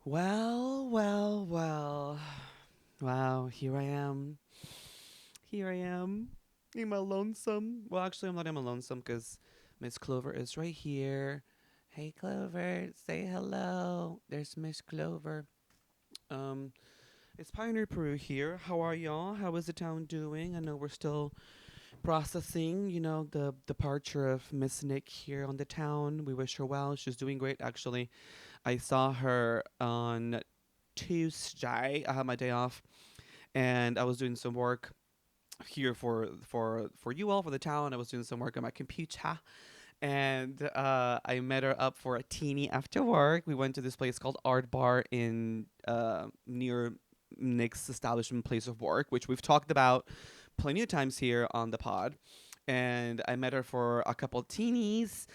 Well, well, well. Wow, here I am. Here I am. Am I lonesome? Well, actually, I'm not am lonesome because Miss Clover is right here. Hey, Clover, say hello. There's Miss Clover. Um, it's Pioneer Peru here. How are y'all? How is the town doing? I know we're still processing, the departure of Miss Nick here on the town. We wish her well. She's doing great, actually. I saw her on Tuesday. I had my day off, and I was doing some work here for you all for the town. I was doing some work on my computer, and I met her up for a teeny after work. We went to this place called Art Bar in near Nick's establishment place of work, which we've talked about plenty of times here on the pod. And I met her for a couple teenies.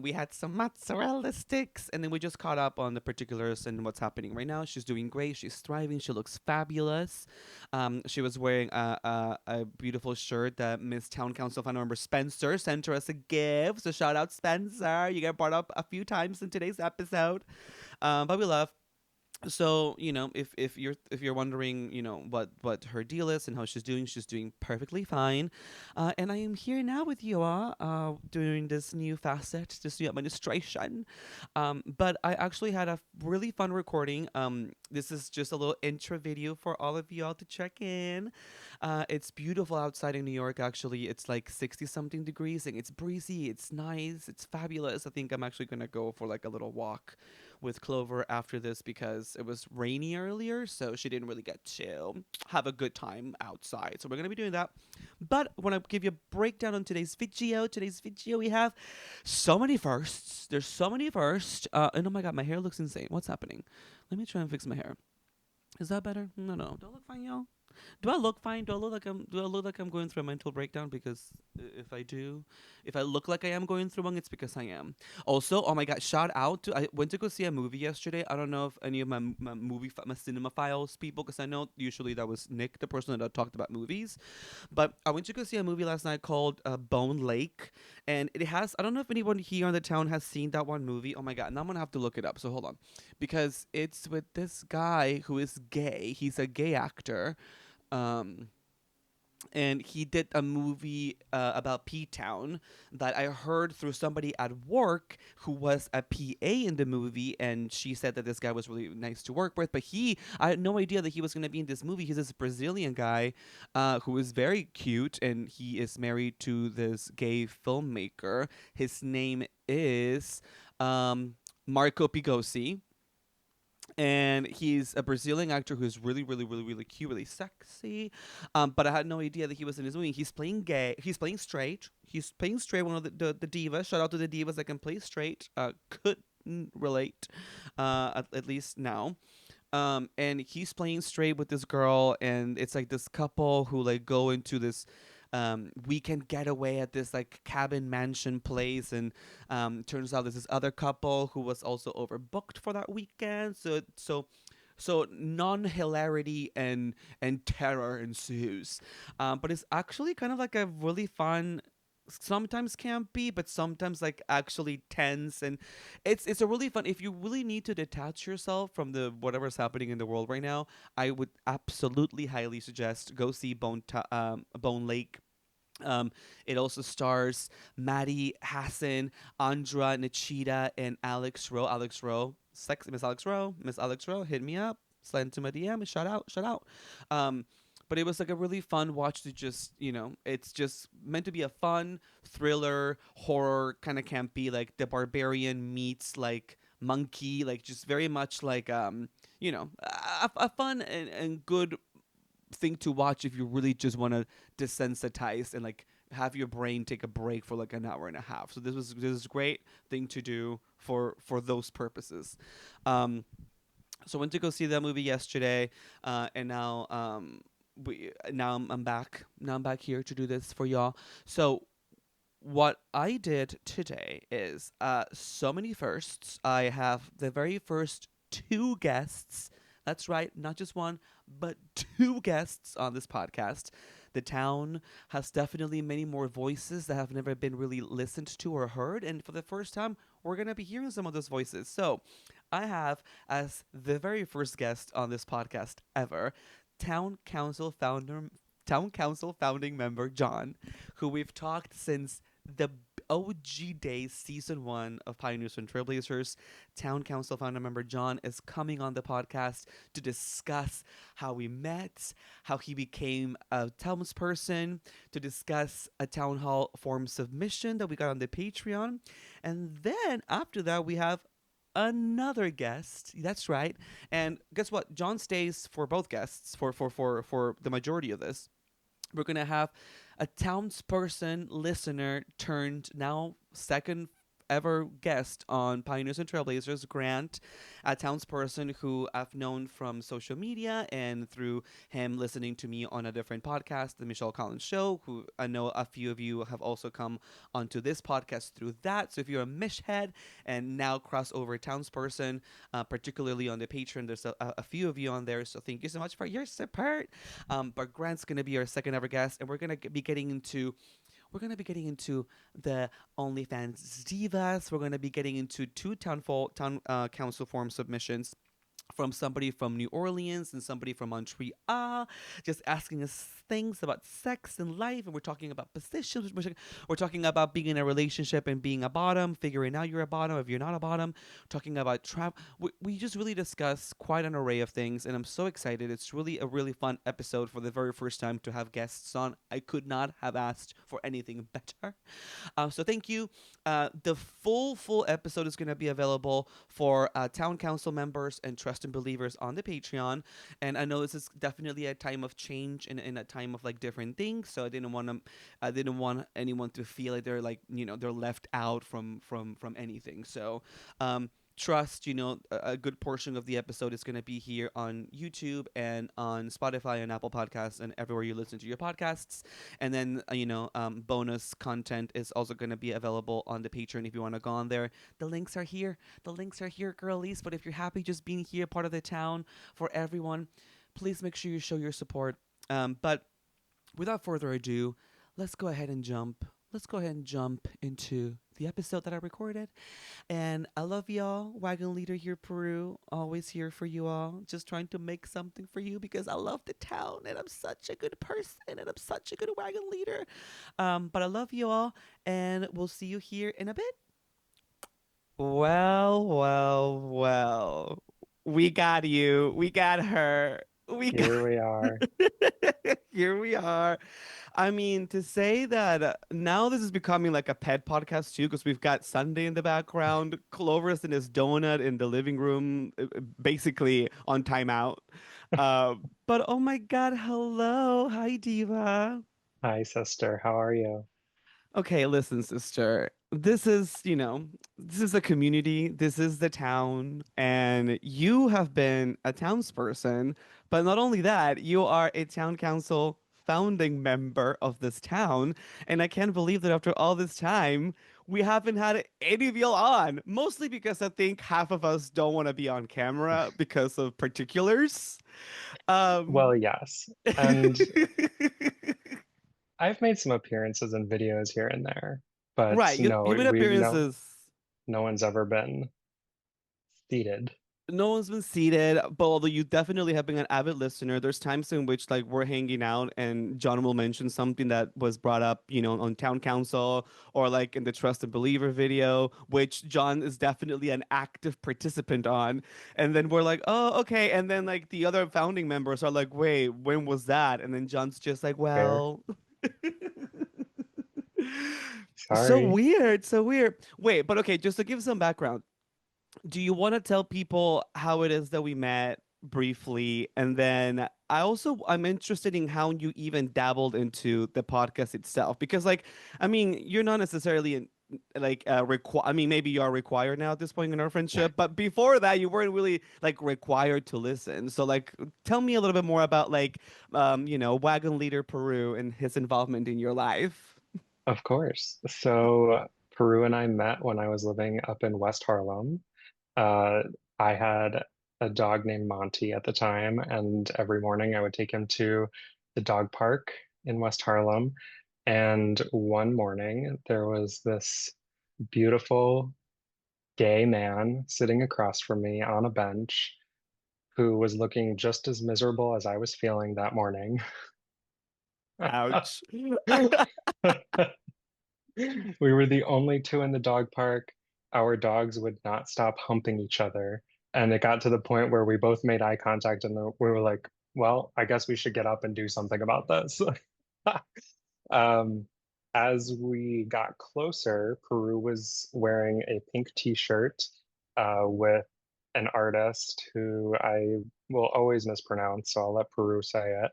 We had some mozzarella sticks, and then we just caught up on the particulars and what's happening right now. She's doing great. She's thriving. She looks fabulous. She was wearing a beautiful shirt that Miss Town Council Fund member Spencer sent her as a gift. So shout out Spencer. You get brought up a few times in today's episode. But we love so if you're wondering what her deal is and how she's doing perfectly fine, and I am here now with you all during this new facet, this new administration. But I actually had a really fun recording. This is just a little intro video for all of you all to check in. It's beautiful outside in New York. Actually, it's like 60 something degrees and it's breezy, it's nice, it's fabulous. I think I'm actually gonna go for like a little walk with Clover after this because it was rainy earlier, so she didn't really get to have a good time outside. So we're gonna be doing that. But I want to give you a breakdown on today's video. Today's video we have so many firsts. There's so many firsts. And oh my god, my hair looks insane. What's happening? Let me try and fix my hair. Is that better? No, no. Do I look fine, y'all? Do I look fine? Do I look like I'm going through a mental breakdown? Because if I do, if I look like I am going through one, it's because I am. Also, oh my god, shout out to I went to go see a movie yesterday. I don't know if any of my cinema files people, because I know usually that was Nick, the person that talked about movies, but I went to go see a movie last night called Bone Lake, and it has. I don't know if anyone here in the town has seen that one movie. Oh my god, now I'm gonna have to look it up. So hold on, because it's with this guy who is gay. He's a gay actor, um, and he did a movie about P Town that I heard through somebody at work who was a PA in the movie, and she said that this guy was really nice to work with. But I had no idea that he was going to be in this movie. He's this Brazilian guy who is very cute, and he is married to this gay filmmaker. His name is Marco Pigosi, and he's a Brazilian actor who's really, really, really, really cute, really sexy. But I had no idea that he was in his movie. He's playing gay. He's playing straight. He's playing straight. One of the divas. Shout out to the divas that can play straight. Couldn't relate, at least now. And he's playing straight with this girl, and it's like this couple who like go into this weekend getaway at this like cabin mansion place, and turns out there's this other couple who was also overbooked for that weekend. So non hilarity and terror ensues, but it's actually kind of like a really fun, sometimes campy, but sometimes like actually tense, and it's a really fun. If you really need to detach yourself from the whatever's happening in the world right now, I would absolutely highly suggest go see Bone Lake. um, it also stars Maddie Hassan, Andra Nichita, and Alex Rowe. Alex Rowe, Miss Alex Rowe, Miss Alex Rowe, hit me up, slide into my DM, shout out, shout out. Um, but it was like a really fun watch to just, it's just meant to be a fun thriller, horror, kind of campy, like the barbarian meets like monkey, like just very much like, a fun and good thing to watch if you really just want to desensitize and like have your brain take a break for like an hour and a half. So this is a great thing to do for those purposes. Um, so I went to go see that movie yesterday, and now I'm back. Now I'm back here to do this for y'all. So what I did today is so many firsts. I have the very first two guests. That's right, not just one, but two guests on this podcast. The town has definitely many more voices that have never been really listened to or heard, and for the first time, we're going to be hearing some of those voices. So I have, as the very first guest on this podcast ever, town council founder, town council founding member John, who we've talked since the OG days, season one of Pioneers and Trailblazers. Town council founder member John is coming on the podcast to discuss how we met, how he became a townsperson, to discuss a town hall form submission that we got on the Patreon. And then after that, we have another guest. That's right. And guess what? John stays for both guests for the majority of this. We're gonna have a townsperson listener turned now second ever guest on Pioneers and Trailblazers, Grant, a townsperson who I've known from social media and through him listening to me on a different podcast, the Michelle Collins Show, who I know a few of you have also come onto this podcast through that. So if you're a Mish head and now cross over townsperson, particularly on the Patreon, there's a few of you on there. So thank you so much for your support. But Grant's going to be our second ever guest, and we're going to be getting into the OnlyFans divas. We're going to be getting into two town council form submissions from somebody from New Orleans and somebody from Montreal, just asking us things about sex and life. And we're talking about positions. We're talking about being in a relationship and being a bottom, figuring out you're a bottom if you're not a bottom, talking about travel. We just really discuss quite an array of things. And I'm so excited. It's really a really fun episode for the very first time to have guests on. I could not have asked for anything better. So thank you. The full episode is going to be available for town council members and trust and believers on the Patreon. And I know this is definitely a time of change and in a time of like different things. So I didn't want anyone to feel like they're like they're left out from anything. So trust, a good portion of the episode is going to be here on YouTube and on Spotify and Apple Podcasts and everywhere you listen to your podcasts. And then, bonus content is also going to be available on the Patreon if you want to go on there. The links are here. The links are here, girlies. But if you're happy just being here, part of the town for everyone, please make sure you show your support. But without further ado, let's go ahead and jump. Let's go ahead and jump into the episode that I recorded. And I love y'all. Wagon Leader here, Peru. Always here for you all. Just trying to make something for you because I love the town and I'm such a good person and I'm such a good wagon leader. But I love you all and we'll see you here in a bit. Well. We got you. We got her. We got Here we are. Here we are. I mean, to say that now this is becoming like a pet podcast too, because we've got Sunday in the background, Clovis and his donut in the living room, basically on timeout. Uh, but oh my God, hello. Hi, Diva. Hi, sister. How are you? Okay, listen, sister. This is a community. This is the town, and you have been a townsperson. But not only that, you are a town council founding member of this town. And I can't believe that after all this time, we haven't had any of y'all on. Mostly because I think half of us don't want to be on camera because of particulars. Well, Um, yes. And I've made some appearances in videos here and there, but right, no, you made we no appearances. no one's ever been seated. No one's been seated, but although you definitely have been an avid listener, there's times in which like we're hanging out and John will mention something that was brought up, on town council or like in the Trust and Believer video, which John is definitely an active participant on. And then we're like, oh, okay. And then like the other founding members are like, wait, when was that? And then John's just like, Fair. well, so Sorry. weird, so weird. Wait, but okay, just to give some background, do you want to tell people how it is that we met briefly? And then I'm interested in how you even dabbled into the podcast itself because like I mean you're not necessarily in like I mean maybe you are required now at this point in our friendship, but before that you weren't really like required to listen. So like tell me a little bit more about like Wagon Leader Peru and his involvement in your life. Of course. So Peru and I met when I was living up in West Harlem. Uh, I had a dog named Monty at the time, and every morning I would take him to the dog park in West Harlem. And one morning there was this beautiful gay man sitting across from me on a bench who was looking just as miserable as I was feeling that morning. Ouch. We were the only two in the dog park. Our dogs would not stop humping each other. And it got to the point where we both made eye contact and we were like, well, I guess we should get up and do something about this. Um, as we got closer, Peru was wearing a pink t-shirt with an artist who I will always mispronounce, so I'll let Peru say it.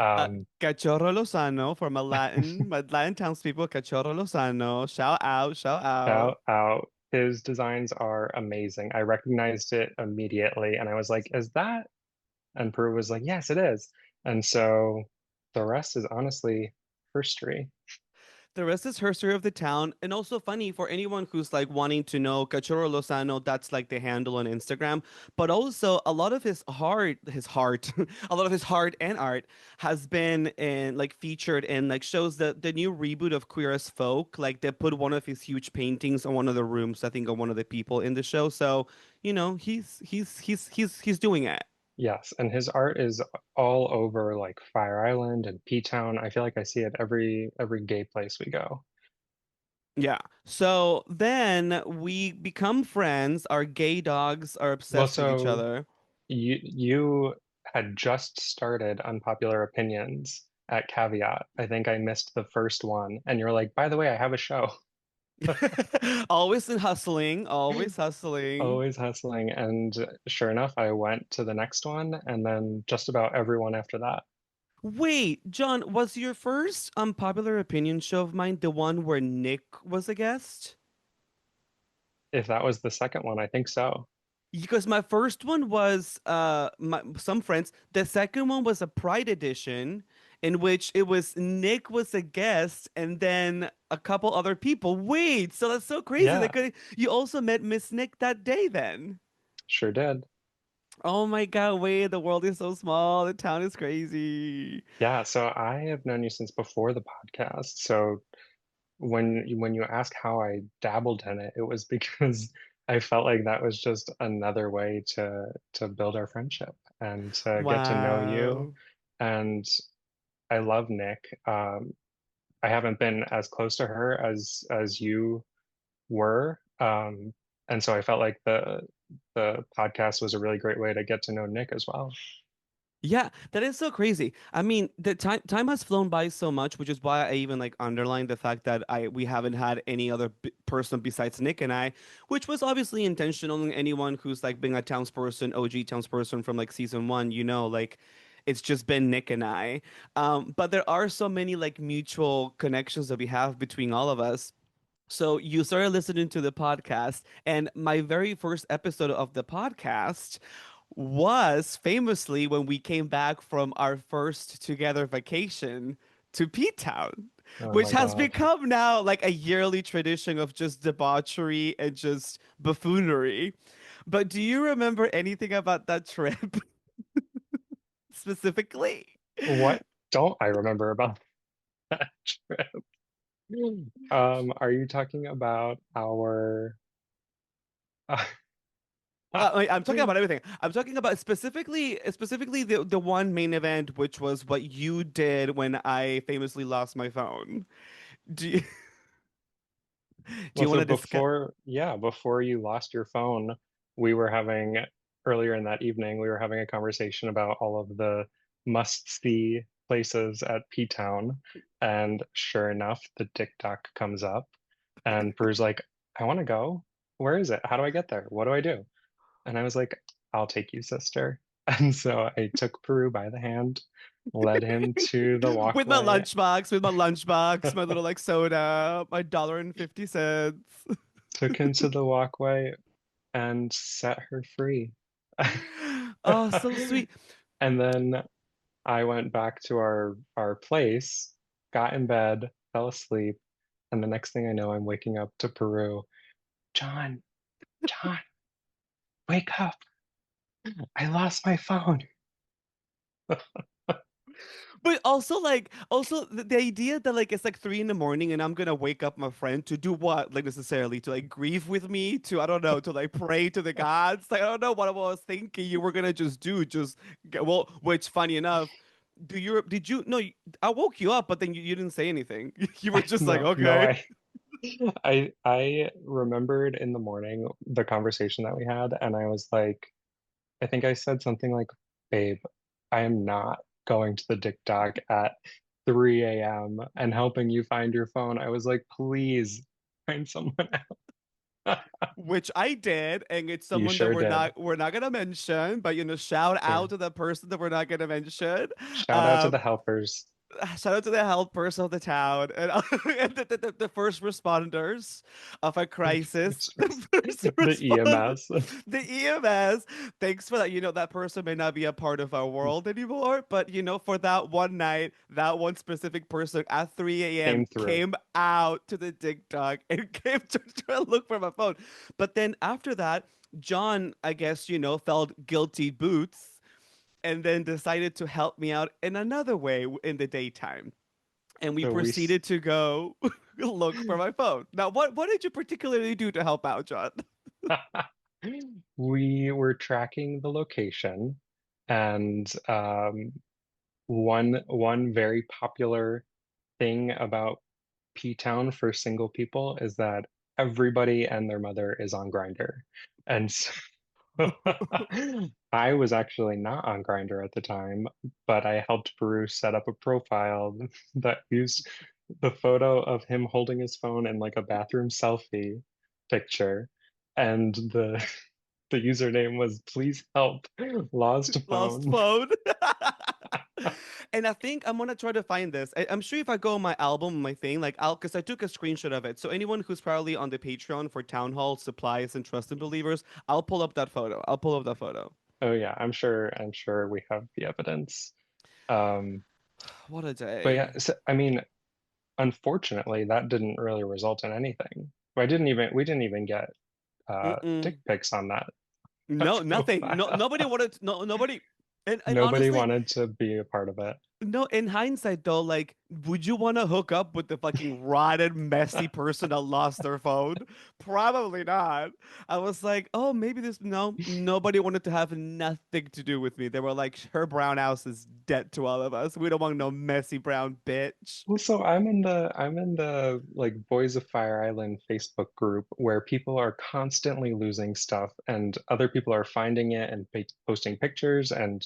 Um, Cachorro Lozano for my Latin townspeople. Cachorro Lozano. Shout out, shout out. Shout out. His designs are amazing. I recognized it immediately and I was like, is that? And Peru was like, yes, it is. And so the rest is honestly history. The rest is history of the town, and also funny for anyone who's like wanting to know Cachorro Lozano. That's like the handle on Instagram. But also, a lot of a lot of his heart and art has been in like featured in like shows the new reboot of Queer as Folk. Like they put one of his huge paintings on one of the rooms. I think of one of the people in the show. So he's doing it. Yes, and his art is all over like Fire Island and P-Town. I feel like I see it every gay place we go. Yeah. So then we become friends. Our gay dogs are Well, obsessed with each so other. you had just started Unpopular Opinions at Caveat. I think I missed the first one, and you're like, by the way, I have a show. Always in hustling, always hustling. Always hustling. And sure enough, I went to the next one, and then just about everyone after that. Wait, John, was your first unpopular opinion show of mine the one where Nick was a guest? If that was the second one, I think so. Because my first one was some friends. The second one was a Pride edition in which it was Nick was a guest and then a couple other people. Wait, so that's so crazy. Yeah, You also met Miss Nick that day then. sure did. Oh my God, wait, the world is so small. The town is crazy. Yeah, so I have known you since before the podcast. So when you ask how I dabbled in it, it was because I felt like that was just another way to build our friendship and to get to know you. Wow. And I love Nick. I haven't been as close to her as you were. And so I felt like the podcast was a really great way to get to know Nick as well. Yeah, that is so crazy. I mean, the time has flown by so much, which is why I even like underlined the fact that I we haven't had any other person besides Nick and I, which was obviously intentional. And anyone who's like being a townsperson, OG townsperson from like season one, like it's just been Nick and I. But there are so many like mutual connections that we have between all of us. So you started listening to the podcast, and my very first episode of the podcast was famously when we came back from our first together vacation to P-Town, Oh which my has God. become now like a yearly tradition of just debauchery and just buffoonery. But do you remember anything about that trip specifically? What don't I remember about that trip? Are you talking about our I'm talking about everything. I'm talking about specifically the one main event, which was what you did when I famously lost my phone. Do you, do Well, you want so to discuss? before you lost your phone, we were having earlier in that evening, we were having a conversation about all of the must-see places at P-Town. And sure enough, the TikTok comes up and Drew's like, I want to go. Where is it? How do I get there? What do I do? And I was like, I'll take you, sister. And so I took Peru by the hand, led him to the walkway, With my lunchbox, my little like soda, my $1.50. took him to the walkway, and set her free. Oh, so sweet. And then I went back to our place, got in bed, fell asleep, and the next thing I know, I'm waking up to Peru. John, John, wake up. I lost my phone. But also, like, also the idea that like it's like 3 in the morning and I'm gonna wake up my friend to do what? Like necessarily to like grieve with me, to I don't know, to like pray to the gods. Like I don't know what I was thinking you were gonna just do. Just get, well, which funny enough, did you no? I woke you up, but then you didn't say anything. You were just like, No, no, okay. I remembered in the morning the conversation that we had, and I was like, I think I said something like, "Babe, I am not going to the Dick Doc at 3 a.m. and helping you find your phone." I was like, "Please find someone else." Which I did, and it's You someone that sure did. we're not gonna mention, but shout out Sure. to the person that we're not gonna mention. Shout out to Um, the helpers, Shout out to the health person of the town and, and the first responders of a crisis. The first the respond, EMS. the EMS. Thanks for that. That person may not be a part of our world anymore, but for that one night, that one specific person at 3 a.m. Came through. came out to the TikTok and came to try to look for my phone. But then after that, John, I guess, felt guilty boots and then decided to help me out in another way in the daytime. And we So proceeded to go look for my phone. Now, what did you particularly do to help out, John? we were tracking the location, and one very popular thing about P-Town for single people is that everybody and their mother is on Grinder. And so I was actually not on Grinder at the time, but I helped Peru set up a profile that used the photo of him holding his phone in like a bathroom selfie picture. And the username was please help lost Lost phone. phone. And I think I'm gonna try to find this. I'm sure if I go on my album, my thing, like because I took a screenshot of it. So anyone who's probably on the Patreon for Town Hall supplies and trusted believers, I'll pull up that photo. I'll pull up that photo. Oh yeah, I'm sure we have the evidence. Um, What a but day. yeah, so, I mean, unfortunately, that didn't really result in anything. We didn't even get Mm-mm. dick pics on that No, nothing. No, profile. nobody wanted. No, nobody. And Nobody honestly, wanted to be a part of it. no, in hindsight though, like, would you want to hook up with the fucking rotten, messy person that lost their phone? Probably not. I was like, oh, maybe this. No, nobody wanted to have nothing to do with me. They were like, her brown house is dead to all of us. We don't want no messy brown bitch. Well, so I'm in the like Boys of Fire Island Facebook group where people are constantly losing stuff and other people are finding it and posting pictures and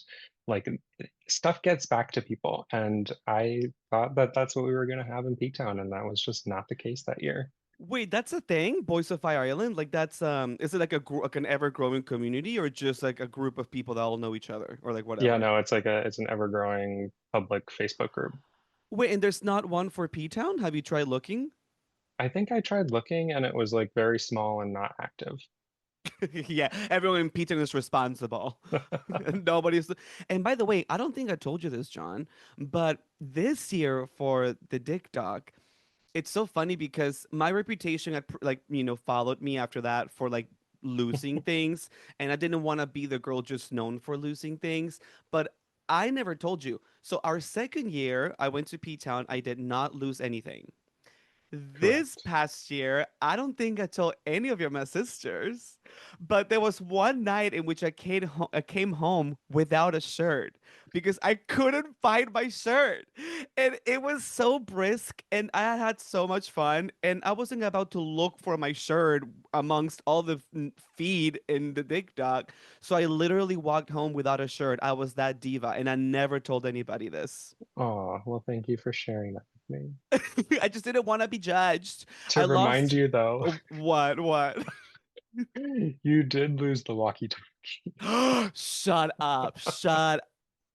like stuff gets back to people. And I thought that that's what we were going to have in P-Town, and that was just not the case that year. Wait, that's a thing, Boys of Fire Island. Like, that's is it like like an ever growing community, or just like a group of people that all know each other, or like Yeah, whatever? no, it's an ever-growing public Facebook group. Wait, and there's not one for P Town? Have you tried looking? I think I tried looking and it was like very small and not active. Yeah, everyone in Peter is responsible. Nobody's. And by the way, I don't think I told you this, John, but this year for the Dick Doc, it's so funny because my reputation had like followed me after that for like losing things, and I didn't want to be the girl just known for losing things, but I never told you. So our second year, I went to P Town. I did not lose anything. This Correct. past year, I don't think I told any of my sisters, but there was one night in which I came home without a shirt because I couldn't find my shirt. And it was so brisk, and I had so much fun. And I wasn't about to look for my shirt amongst all the feed in the TikTok. So I literally walked home without a shirt. I was that diva, and I never told anybody this. Oh, well, thank you for sharing that with me. I just didn't want to be judged. To I remind lost. you, though, Oh, what? What? you did lose the walkie-talkie. Shut up. Shut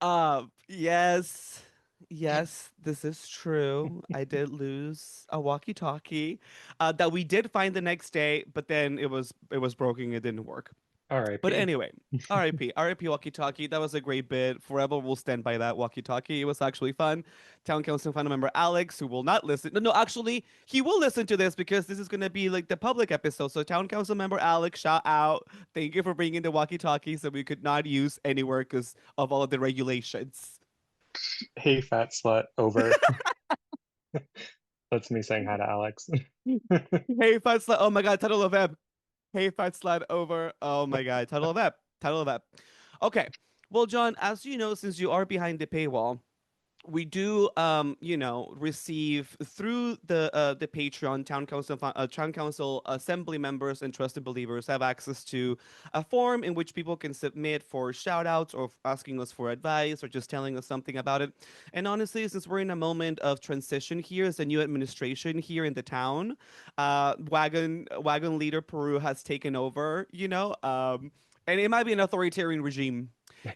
up. Yes. Yes, this is true. I did lose a walkie-talkie that we did find the next day, but then it was broken. It didn't work. But R.I.P. anyway, RIP, RIP walkie talkie. That was a great bit. Forever will stand by that walkie talkie. It was actually fun. Town Council final member Alex, who will not listen. No, no, actually, he will listen to this because this is going to be like the public episode. So, Town Council member Alex, shout out. Thank you for bringing the walkie talkies that we could not use anywhere because of all of the regulations. Hey, fat slut, over. That's me saying hi to Alex. Hey, fat slut. Oh my God, title of ep. Hey, fat slut over. Oh my God, title of ep. Title of ep. Okay. Well, John, as you know, since you are behind the paywall, we do receive through the Patreon town council assembly members and trusted believers have access to a form in which people can submit for shout outs or asking us for advice or just telling us something about it. And honestly, since we're in a moment of transition here as a new administration here in the town, Wagon Leader Peru has taken over, and it might be an authoritarian regime.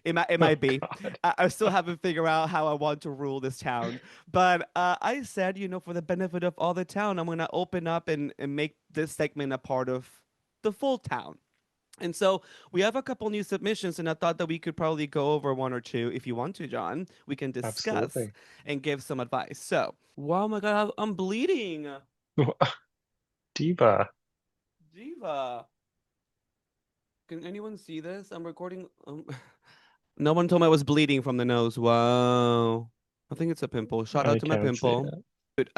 It Oh might be. God. I still haven't figured out how I want to rule this town. But I said, for the benefit of all the town, I'm going to open up and make this segment a part of the full town. And so we have a couple new submissions, and I thought that we could probably go over one or two if you want to, John. We can discuss Absolutely. and give some advice. So, wow, my God, I'm bleeding. Diva. Diva. Can anyone see this? I'm recording. No one told me I was bleeding from the nose. Wow. I think it's a pimple. Shout out I to my can't see pimple. it.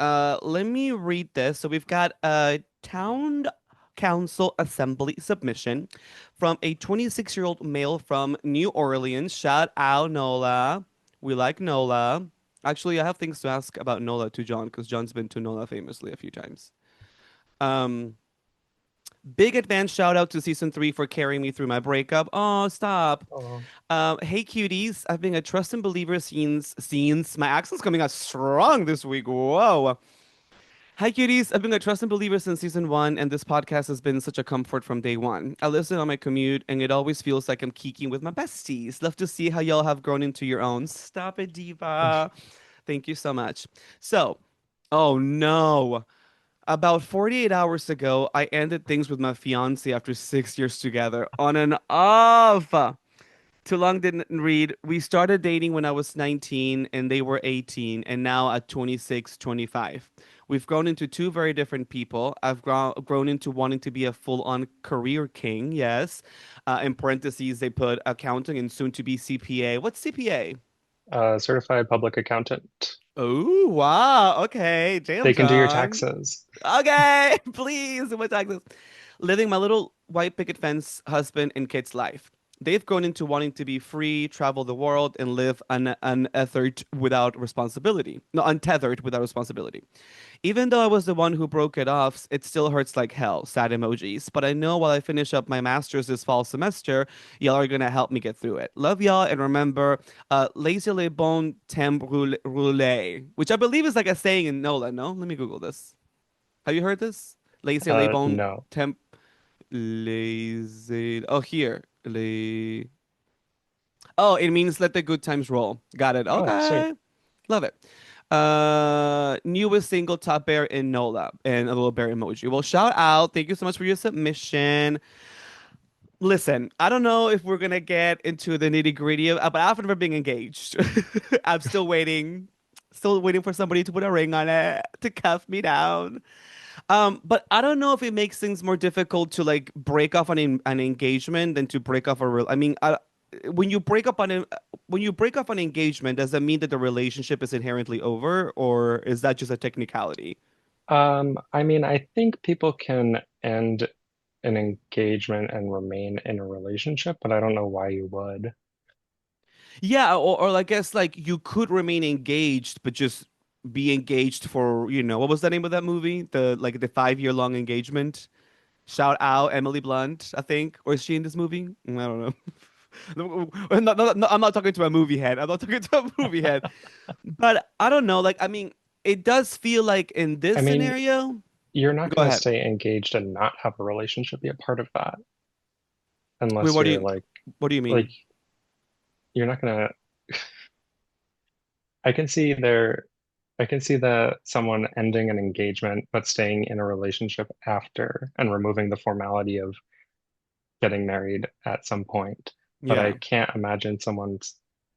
Let me read this. So we've got a town council assembly submission from a 26-year-old male from New Orleans. Shout out Nola. We like Nola. Actually, I have things to ask about Nola to John because John's been to Nola famously a few times. Um, Big advance shout out to season 3 for carrying me through my breakup. Oh, stop. Oh, Hey cuties, I've been a trust and believer since my accent's coming out strong this week. Whoa. Hi cuties, I've been a trust and believer since season 1, and this podcast has been such a comfort from day one. I listen on my commute, and it always feels like I'm geeking with my besties. Love to see how y'all have grown into your own. Stop it, diva. Thank you so much. So, oh no. About 48 hours ago, I ended things with my fiance after 6 years together on and off. Too long didn't read. We started dating when I was 19 and they were 18, and now at 26, 25. We've grown into two very different people. I've grown into wanting to be a full-on career king, yes. In parentheses, they put accounting and soon to be CPA. What's CPA? certified public accountant. Oh, wow. Okay. Damn, They can do your John. taxes. Okay, please. What taxes? Living my little white picket fence husband and kids' life. They've grown into wanting to be free, travel the world, and live untethered without responsibility. No, untethered without responsibility. Even though I was the one who broke it off, it still hurts like hell. Sad emojis. But I know while I finish up my master's this fall semester, y'all are gonna help me get through it. Love y'all, and remember, laissez les bon temps rouler, which I believe is like a saying in NOLA. No, let me Google this. Have you heard this? Laissez les bon No. temps laissez. Oh, here. Oh, it means let the good times roll. Got it. Oh, sweet. Okay. Love it. Newest single top bear in NOLA and a little bear emoji. Well, shout out. Thank you so much for your submission. Listen, I don't know if we're gonna get into the nitty gritty of, but I've never been engaged. I'm still waiting for somebody to put a ring on it to cuff me down. But I don't know if it makes things more difficult to like break off an engagement than to break off a real. I mean, when you break up on a, when you break off an engagement, does that mean that the relationship is inherently over, or is that just a technicality? I mean, I think people can end an engagement and remain in a relationship, but I don't know why you would. Yeah, or I guess like you could remain engaged, but just be engaged for, what was the name of that movie? The 5 year long engagement. Shout out Emily Blunt, I think, or is she in this movie? I don't know. I'm not talking to a movie head. I'm not talking to a movie head. But I don't know. Like, I mean, it does feel like in I this mean, scenario. you're not Go going to ahead. stay engaged and not have a relationship be a part of that Wait, unless you're what do you like mean? you're not going to I can see there I can see that someone ending an engagement but staying in a relationship after and removing the formality of getting married at some point. But I Yeah. can't imagine someone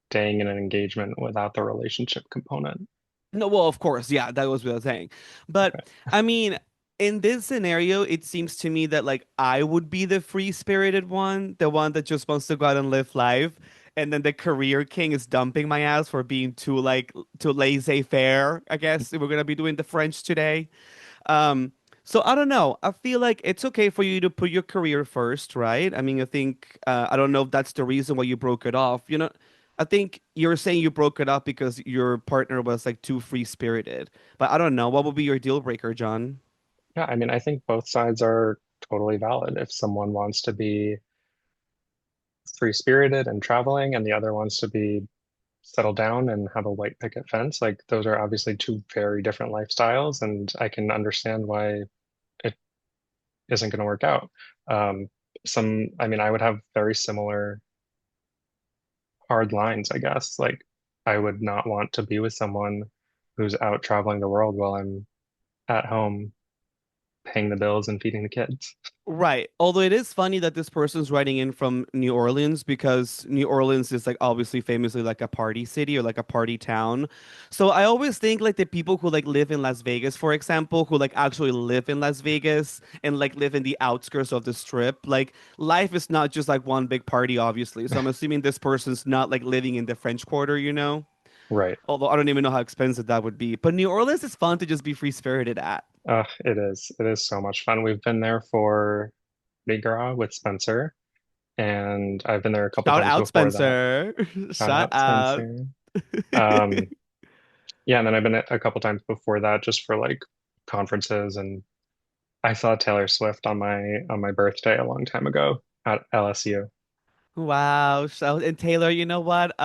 staying in an engagement without the relationship component. No, well, of course, yeah, that goes without saying. But Okay. I mean, in this scenario, it seems to me that like I would be the free-spirited one, the one that just wants to go out and live life. and then the career king is dumping my ass for being too laissez-faire, I guess, if we're gonna be doing the French today. Um, so I don't know. I feel like it's okay for you to put your career first, right? I mean, I think I don't know if that's the reason why you broke it off. I think you're saying you broke it up because your partner was like too free-spirited. But I don't know. What would be your deal breaker, John? Yeah, I mean, I think both sides are totally valid. If someone wants to be free-spirited and traveling, and the other wants to be settled down and have a white picket fence, like those are obviously two very different lifestyles, and I can understand why it isn't going to work out. Um, I mean, I would have very similar hard lines, I guess. Like, I would not want to be with someone who's out traveling the world while I'm at home paying the bills and feeding the kids. Right. Although it is funny that this person's writing in from New Orleans because New Orleans is like obviously famously like a party city or like a party town. So I always think like the people who like live in Las Vegas, for example, who like actually live in Las Vegas and like live in the outskirts of the strip, like life is not just like one big party, obviously. So I'm assuming this person's not like living in the French Quarter, you know? Right. Although I don't even know how expensive that would be. But New Orleans is fun to just be free spirited at. It is. It is so much fun. We've been there for Mardi Gras with Spencer, and I've been there a couple Shout times out, before that. Spencer. Shout Shout out, out. Spencer. Um, yeah, and then I've been a couple times before that just for like conferences, and I saw Taylor Swift on my birthday a long time ago at LSU. Wow. So, and Taylor, you know what?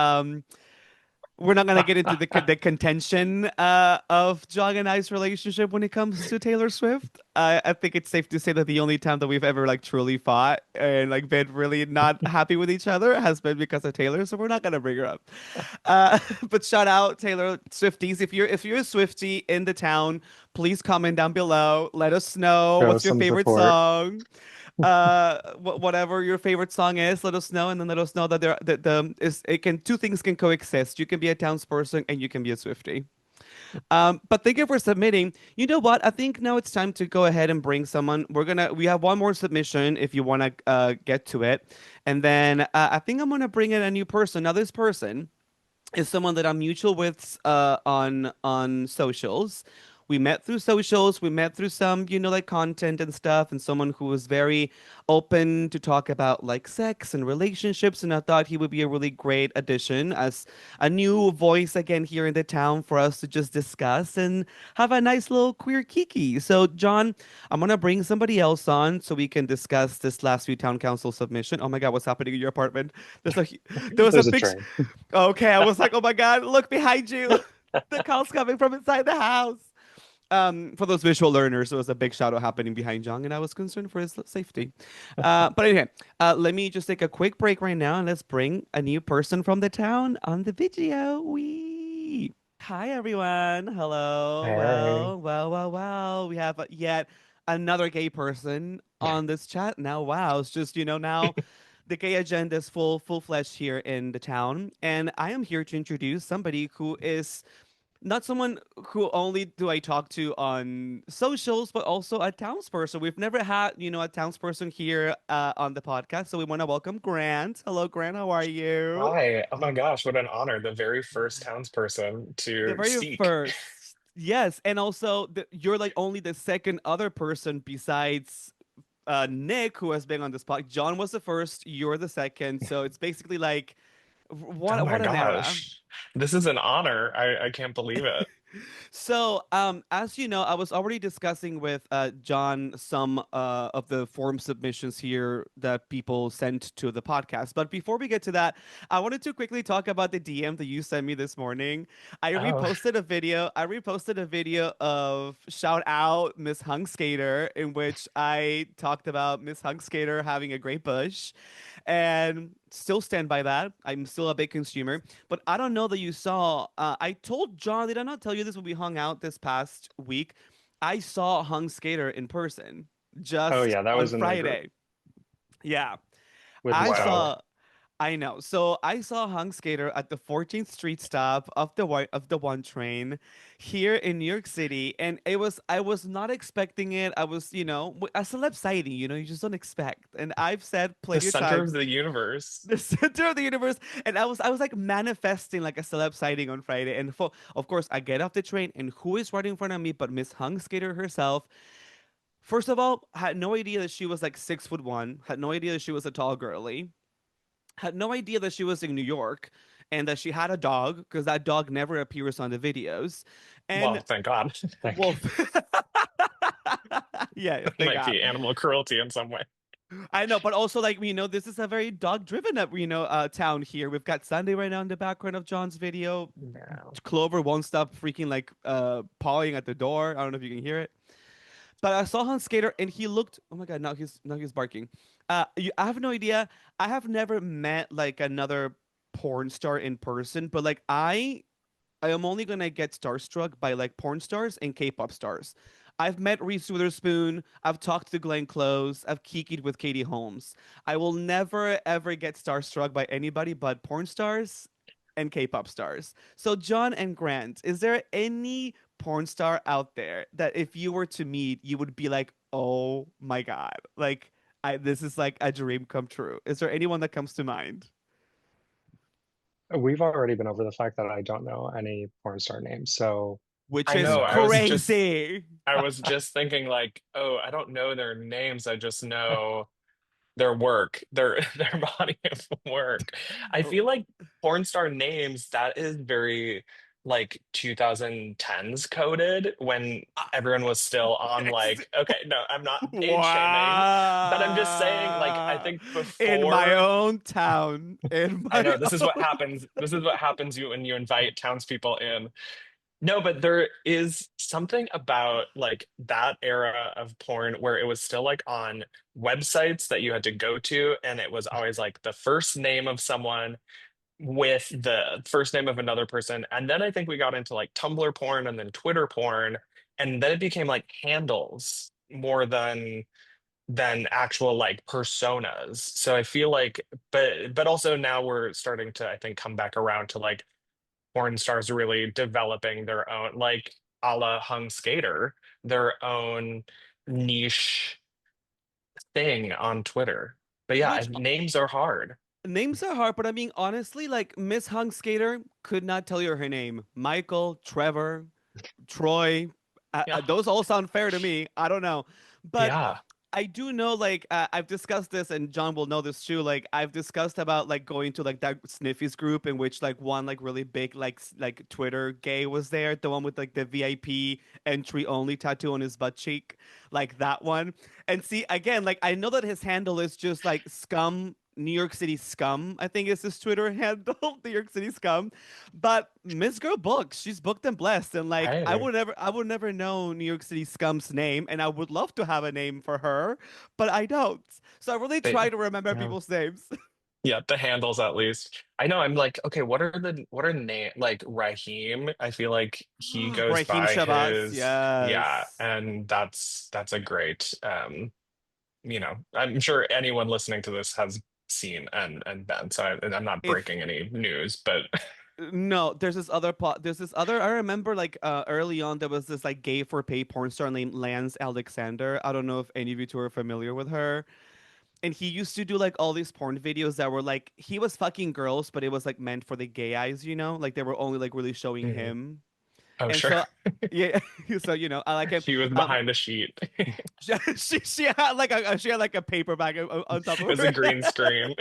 We're not gonna get into the contention of John and I's relationship when it comes to Taylor Swift. I think it's safe to say that the only time that we've ever like truly fought and like been really not happy with each other has been because of Taylor. So we're not gonna bring her up. But shout out Taylor Swifties. If you're a Swiftie in the town, please comment down below. Let us know Show what's your some favorite support. song. Whatever your favorite song is, let us know, and then let us know that there that the is it can two things can coexist. You can be a townsperson and you can be a Swiftie. But thank you for submitting. You know what? I think now it's time to go ahead and bring someone. We have one more submission if you want to get to it, and then I think I'm gonna bring in a new person. Now this person is someone that I'm mutual with on socials. We met through socials. We met through some, like content and stuff, and someone who was very open to talk about like sex and relationships. And I thought he would be a really great addition as a new voice again here in the town for us to just discuss and have a nice little queer kiki. So, John, I'm gonna bring somebody else on so we can discuss this last few town council submission. Oh my God, what's happening in your apartment? There's a there was a There's a big train. Okay, I was like, oh my God, look behind you. The call's coming from inside the house. For those visual learners, there was a big shadow happening behind John, and I was concerned for his safety. But anyway, let me just take a quick break right now, and let's bring a new person from the town on the video. Wee. Hi, everyone. Hello. Hey. Well. We have yet another gay person on this chat now. Wow, it's just now the gay agenda is full fledged here in the town, and I am here to introduce somebody who is not someone who only do I talk to on socials, but also a townsperson. We've never had, a townsperson here on the podcast, so we want to welcome Grant. Hello, Grant. How are you? Hi. Oh my gosh, what an honor. The very first townsperson The to very speak. first, yes, and also you're like only the second other person besides Nick who has been on this podcast. John was the first. You're the second. So it's basically like Oh my what an era. gosh. This is an honor. I can't believe it. So, as you know, I was already discussing with John some of the form submissions here that people sent to the podcast. But before we get to that, I wanted to quickly talk about the DM that you sent me this morning. I Oh, reposted a video. I reposted a video of shout out Miss Hungskater, in which I talked about Miss Hungskater having a great bush, and still stand by that. I'm still a big consumer. But I don't know that you saw. I told John, did I not tell you this when we hung out this past week? I saw Hungskater in person Oh just yeah, that on was in the group Friday. Yeah, with his I wow. dog. saw. I know. So I saw Hungskater at the 14th Street stop of the one train here in New York City, and I was not expecting it. I was, a celeb sighting, you just don't expect. And I've said The plenty of center of times, the universe. the center of the universe, and I was like manifesting like a celeb sighting on Friday. And of course, I get off the train, and who is right in front of me but Miss Hungskater herself? First of all, had no idea that she was like 6'1", had no idea that she was a tall girly, had no idea that she was in New York and that she had a dog because that dog never appears on the videos. Well, And thank God. well, yeah, thank Might God. be animal cruelty in some way. I know, but also like this is a very dog-driven town here. We've got Sunday right now in the background of John's video. No. Clover won't stop freaking like pawing at the door. I don't know if you can hear it. But I saw Hans Skater and he looked. Oh my god! Now he's barking. I have no idea. I have never met like another porn star in person, but like I am only gonna get starstruck by like porn stars and K-pop stars. I've met Reese Witherspoon. I've talked to Glenn Close. I've kikied with Katie Holmes. I will never ever get starstruck by anybody but porn stars and K-pop stars. So John and Grant, is there any porn star out there that if you were to meet, you would be like, "Oh my God, like this is like a dream come true." Is there anyone that comes to mind? We've already been over the fact that I don't know any porn star names. So, Which I is know. crazy. I was just thinking like, oh, I don't know their names. I just know their work, their body of work. I feel like porn star names, that is very like 2010s coded when everyone was still on Ex- like, okay, no, I'm not age shaming, but I'm just saying like I Wow. think In my before own town. In I my know this is what own. happens. This is what happens you when you invite townspeople in. No, but there is something about like that era of porn where it was still like on websites that you had to go to, and it was always like the first name of someone with the first name of another person. And then I think we got into like Tumblr porn and then Twitter porn, and then it became like handles more than actual like personas. So I feel like, but also now we're starting to, I think, come back around to like porn stars really developing their own, like a la Hung Skater, their own niche thing on Twitter. But yeah, Which names are hard. names are hard, but I mean, honestly, like Miss Hung Skater could not tell you her name. Michael, Trevor, Troy, Yeah. those all sound fair to me. I don't know. But Yeah. I do know, like, I've discussed this, and John will know this too. Like, I've discussed about like going to like that Sniffies group in which like one like really big like Twitter gay was there, the one with like the VIP entry only tattoo on his butt cheek, like that one. And see, again, like I know that his handle is just like scum. New York City Scum, I think is his Twitter handle, New York City Scum. But Miss Girl books, she's booked and blessed, and like Hey. I would never know New York City Scum's name, and I would love to have a name for her, but I don't. So I really They, try to remember yeah. people's names. Yeah, the handles at least. I know I'm like, okay, what are name like Raheem? I feel like he goes Raheem by Shabazz, his yeah, yes. and that's a great I'm sure anyone listening to this has seen and been, so I'm not If breaking any news, but no, there's this other. I remember like early on there was this like gay for pay porn star named Lance Alexander. I don't know if any of you two are familiar with her. And he used to do like all these porn videos that were like he was fucking girls, but it was like meant for the gay eyes, like they were only like really showing Mhm. him. Oh And sure. so yeah, so I like him. He was Um, behind a sheet. she had like she had like a paper bag on top It of was a her. green screen.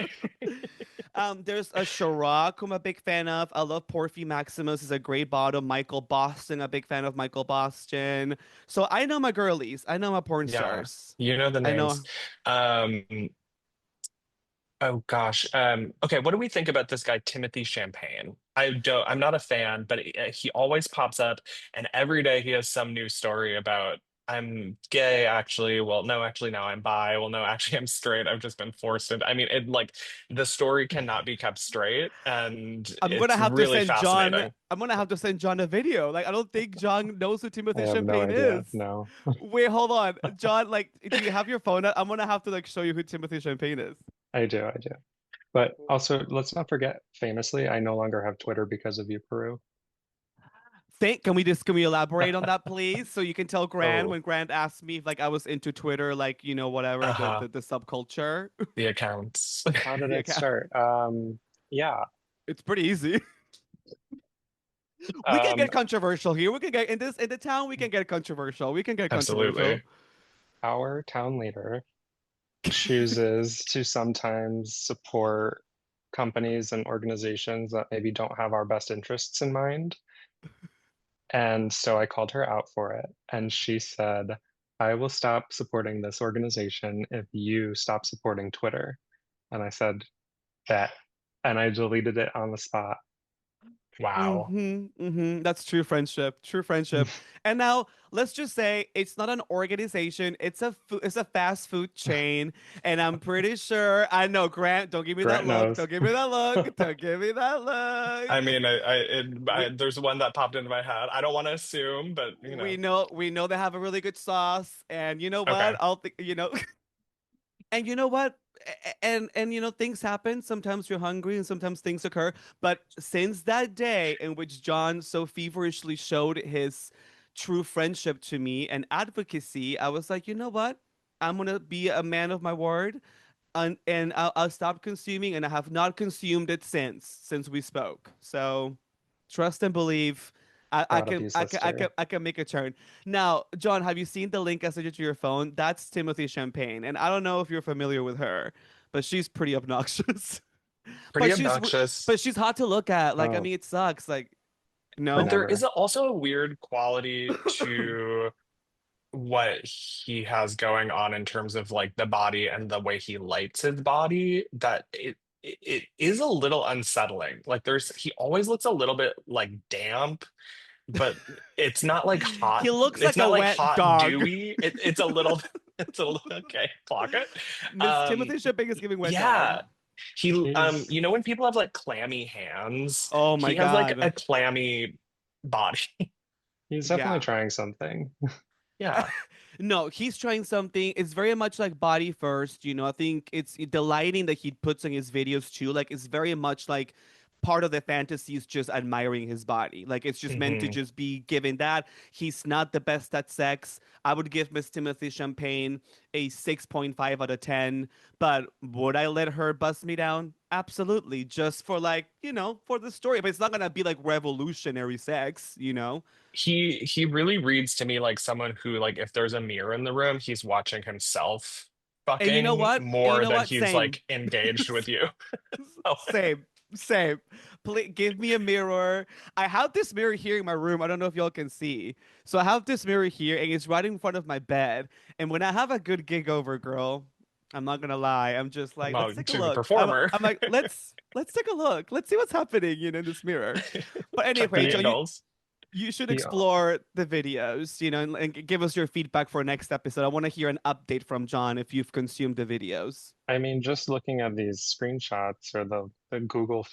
There's a Chirac who I'm a big fan of. I love Porphy Maximus is a great bottom. Michael Boston, a big fan of Michael Boston. So I know my girlies. I know my porn Yeah, stars. you know the I names. know. Um, oh gosh. Okay, what do we think about this guy, Timothy Champagne? I'm not a fan, but he always pops up, and every day he has some new story about I'm gay, actually. Well, no, actually, now I'm bi. Well, no, actually, I'm straight. I've just been forced into. I mean, it like the story cannot be kept straight, and I'm gonna it's have to really send John. fascinating. I'm gonna have to send John a video. Like, I don't think John knows who I Timothy have no Champagne idea. is. No, Wait, hold on, John. Like, do you have your phone out? I'm gonna have to like show you who Timothy Champagne is. I do. I do. But also, let's not forget, famously, I no longer have Twitter because of you, Peru. Can we elaborate on that, please? So you can tell Grant Oh, when Grant asked me if like I was into Twitter, like whatever Uh-huh. the subculture, The accounts. how did the it account. start? Yeah. It's pretty easy. We can Um, get controversial here. We can get in the town. We can get controversial. We can get controversial. Absolutely. our town leader chooses to sometimes support companies and organizations that maybe don't have our best interests in mind. And so I called her out for it. And she said, I will stop supporting this organization if you stop supporting Twitter. And I said, bet. And I deleted it on the spot. Wow. That's true friendship. True friendship. And now let's just say it's not an organization. It's a fast food chain. And I'm pretty sure I know Grant. Don't give me that Grant look. knows. Don't give me that look. Don't give me that look. I mean, We there's one that popped into my head. I don't want to assume, but we know they have a really good sauce. And you know what? Okay. I'll think And you know what? And things happen. Sometimes you're hungry and sometimes things occur. But since that day in which John so feverishly showed his true friendship to me and advocacy, I was like, you know what? I'm gonna be a man of my word, and I'll stop consuming, and I have not consumed it since we spoke. So trust and believe. I Proud of can you, I can I can sister. I can make a turn. Now, John, have you seen the link I sent you to your phone? That's Timothy Champagne, and I don't know if you're familiar with her, but she's pretty obnoxious. Pretty but obnoxious. but she's hot to look at. Like, I Oh, mean, it sucks. Like, But no. there is never. also a weird quality to what he has going on in terms of like the body and the way he lights his body that it is a little unsettling. Like he always looks a little bit like damp, but it's not like hot. He looks It's like a not like wet hot dog. dewy. It's a little it's a little okay, clock it. Miss Um Timothy Champagne is giving wet dog. yeah. He He's you know when people have like clammy hands, Oh my he has like a God. clammy body. he's definitely Yeah. trying something. Yeah. No, he's trying something. It's very much like body first, I think it's the lighting that he puts in his videos too. Like it's very much like part of the fantasy is just admiring his body. Like it's just meant to Hmm. just be given that. He's not the best at sex. I would give Miss Timothy Champagne a 6.5 out of 10. But would I let her bust me down? Absolutely. Just for like, for the story. But it's not gonna be like revolutionary sex. He really reads to me like someone who like if there's a mirror in the room, he's watching himself And you know fucking what? And you more know than what? he's Same. like engaged with you. Oh, Same. Same. Please give me a mirror. I have this mirror here in my room. I don't know if y'all can see. So I have this mirror here, and it's right in front of my bed. And when I have a good gig over, girl, I'm not gonna lie. I'm just like, let's take a to the look. performer. I'm like, let's take a look. Let's see what's happening, in this mirror. But Check for anyway, the He John, angles. you should he explore the videos, and give us your feedback for next episode. I want to hear an update from John if you've consumed the videos. I mean, just looking at these screenshots or the Google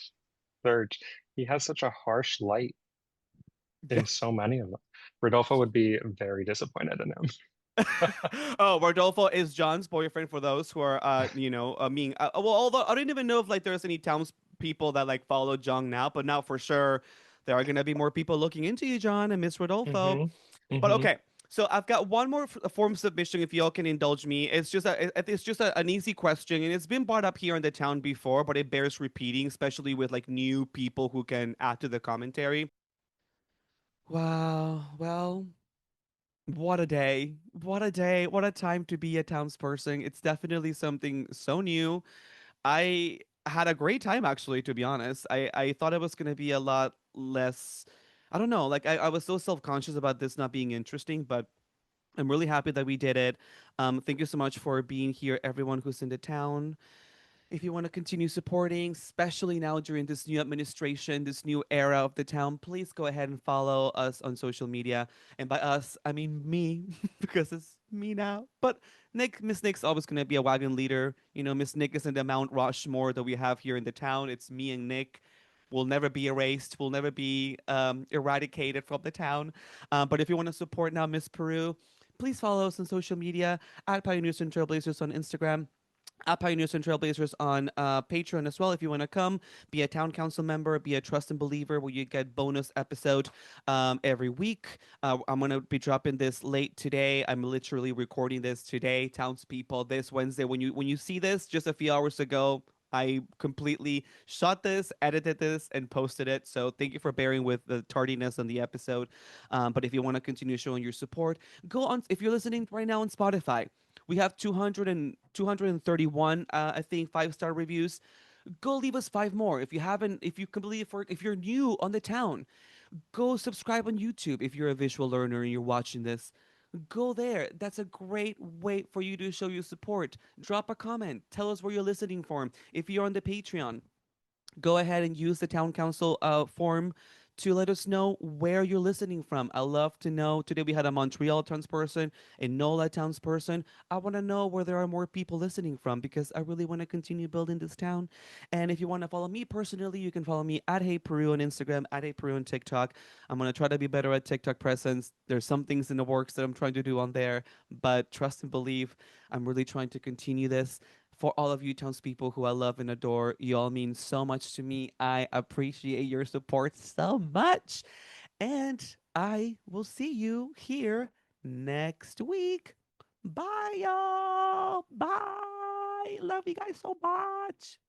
search, he has such a harsh light in so many of them. Rodolfo would be very disappointed in him. Oh, Rodolfo is John's boyfriend for those who are, mean. Well, although I don't even know if like there's any townspeople that like follow John now, but now for sure there are gonna be more people looking into you, John and Miss Rodolfo. Hmm. But Hmm. okay, so I've got one more form submission if y'all can indulge me. It's just an easy question, and it's been brought up here in the town before, but it bears repeating, especially with like new people who can add to the commentary. Wow. Well, what a day. What a day. What a time to be a townsperson. It's definitely something so new. I had a great time actually, to be honest. I thought it was gonna be a lot less. I don't know, like I was so self-conscious about this not being interesting, but I'm really happy that we did it. Thank you so much for being here, everyone who's in the town. If you want to continue supporting, especially now during this new administration, this new era of the town, please go ahead and follow us on social media. And by us, I mean me, because it's me now. But Miss Nick's always going to be a wagon leader. Miss Nick isn't the Mount Rushmore that we have here in the town. It's me and Nick. We'll never be erased. We'll never be eradicated from the town. But if you want to support now Miss Peru, please follow us on social media at Pioneers and Trailblazers on Instagram Pioneers and Trailblazers on Patreon as well. If you want to come, be a town council member, be a trust and believer, where you get bonus episode every week. I'm gonna be dropping this late today. I'm literally recording this today, townspeople. This Wednesday. When you see this, just a few hours ago, I completely shot this, edited this, and posted it. So thank you for bearing with the tardiness on the episode. But if you want to continue showing your support, go on. If you're listening right now on Spotify, we have 231, I think, 5-star reviews. Go leave us 5 more. If you haven't, if you completely for, if you're new on the town, go subscribe on YouTube. If you're a visual learner and you're watching this, go there. That's a great way for you to show your support. Drop a comment. Tell us where you're listening from. If you're on the Patreon, go ahead and use the town council form to let us know where you're listening from. I love to know. Today we had a Montreal townsperson, a NOLA townsperson. I want to know where there are more people listening from because I really want to continue building this town. And if you want to follow me personally, you can follow me at Hey Peru on Instagram, at Hey Peru on TikTok. I'm going to try to be better at TikTok presence. There's some things in the works that I'm trying to do on there, but trust and believe, I'm really trying to continue this. For all of you townspeople who I love and adore, you all mean so much to me. I appreciate your support so much. And I will see you here next week. Bye, y'all. Bye. Love you guys so much.